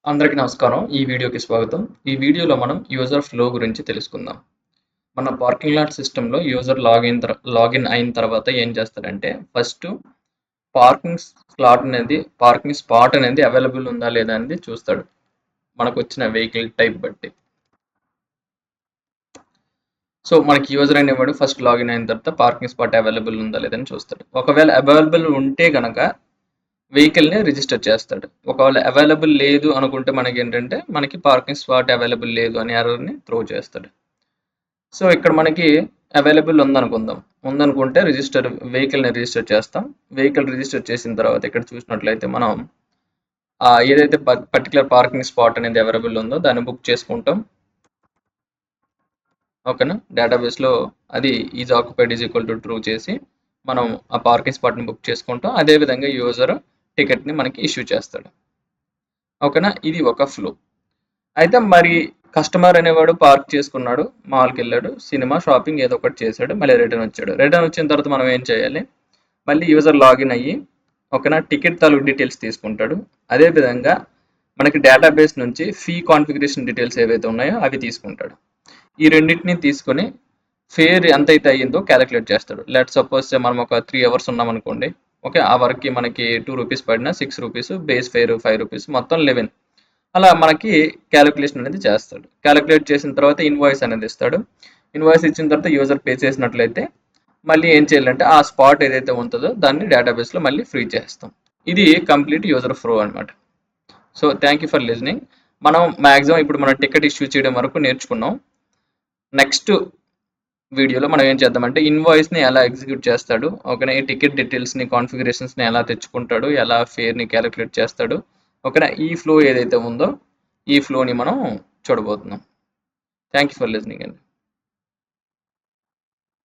అందరికీ నమస్కారం. ఈ వీడియోకి స్వాగతం. ఈ వీడియోలో మనం యూజర్ ఫ్లో గురించి తెలుసుకుందాం. మన పార్కింగ్ లాట్ సిస్టమ్‌లో యూజర్ లాగిన్ అయిన తర్వాత ఏం చేస్తాడంటే, ఫస్టు పార్కింగ్ స్పాట్ అనేది అవైలబుల్ ఉందా లేదా అనేది చూస్తాడు. మనకొచ్చిన వెహికల్ టైప్ బట్టి. సో, మనకి యూజర్ అనేవాడు ఫస్ట్ లాగిన్ అయిన తర్వాత పార్కింగ్ స్పాట్ అవైలబుల్ ఉందా లేదా అని చూస్తాడు. ఒకవేళ అవైలబుల్ ఉంటే గనక వెహికల్‌ని రిజిస్టర్ చేస్తాడు. ఒకవేళ అవైలబుల్ లేదు అనుకుంటే మనకేంటంటే, మనకి పార్కింగ్ స్పాట్ అవైలబుల్ లేదు అనే ఎర్రర్‌ని త్రో చేస్తాడు. సో, ఇక్కడ మనకి అవైలబుల్ ఉందనుకుందాం. ఉందనుకుంటే వెహికల్‌ని రిజిస్టర్ చేస్తాం. వెహికల్ రిజిస్టర్ చేసిన తర్వాత ఇక్కడ చూసినట్లయితే మనం ఏదైతే పర్టిక్యులర్ పార్కింగ్ స్పాట్ అనేది అవైలబుల్ ఉందో దాన్ని బుక్ చేసుకుంటాం. ఓకేనా? డేటాబేస్‌లో అది is occupied is equal to true చేసి మనం ఆ పార్కింగ్ స్పాట్‌ని బుక్ చేసుకుంటాం. అదేవిధంగా యూజర్ టికెట్‌ని మనకి ఇష్యూ చేస్తాడు. ఓకేనా? ఇది ఒక ఫ్లో. అయితే మరి కస్టమర్ అనేవాడు పార్క్ చేసుకున్నాడు, మాల్‌కి వెళ్ళాడు, సినిమా, షాపింగ్ ఏదో ఒకటి చేశాడు, మళ్ళీ రిటర్న్ వచ్చాడు. రిటర్న్ వచ్చిన తర్వాత మనం ఏం చేయాలి? మళ్ళీ యూజర్ లాగిన్ అయ్యి ఓకేనా టికెట్ తాలూకు డీటెయిల్స్ తీసుకుంటాడు. అదేవిధంగా మనకి డేటాబేస్ నుంచి ఫీ కాన్ఫిగరేషన్ డీటెయిల్స్ ఏవైతే ఉన్నాయో అవి తీసుకుంటాడు. ఈ రెండింటిని తీసుకొని ఫేర్ ఎంతైతే అయ్యిందో క్యాలిక్యులేట్ చేస్తాడు. లెట్ సపోజ్ మనం ఒక 3 అవర్స్ ఉన్నాం అనుకోండి. ఓకే, ఆ వర్క్కి మనకి 2 రూపీస్ పడినా 6 రూపీస్, బేస్ ఫేర్ 5 రూపీస్, మొత్తం 11. అలా మనకి క్యాలిక్యులేషన్ అనేది చేస్తాడు. క్యాలిక్యులేట్ చేసిన తర్వాత ఇన్వాయిస్ అనేది ఇస్తాడు. ఇన్వాయిస్ ఇచ్చిన తర్వాత యూజర్ పే చేసినట్లయితే మళ్ళీ ఏం చేయాలంటే ఆ స్పాట్ ఏదైతే ఉంటుందో దాన్ని డేటాబేస్లో మళ్ళీ ఫ్రీ చేస్తాం. ఇది కంప్లీట్ యూజర్ ఫ్లో అనమాట. So thank you for listening. మనం మ్యాక్సిమం ఇప్పుడు మనం టికెట్ ఇష్యూ చేయడం వరకు నేర్చుకున్నాం. నెక్స్ట్ వీడియోలో మనం ఏం చేద్దామంటే ఇన్వాయిస్ని ఎలా ఎగ్జిక్యూట్ చేస్తాడు, ఓకేనా, ఈ టికెట్ డీటెయిల్స్ని కాన్ఫిగరేషన్స్ని ఎలా తెచ్చుకుంటాడు, ఎలా ఫేర్ని క్యాలిక్యులేట్ చేస్తాడు, ఓకేనా, ఈ ఫ్లో ఏదైతే ఉందో ఈ ఫ్లోని మనం చూడబోతున్నాం. థ్యాంక్ యూ ఫర్ లిజనింగ్ అండి.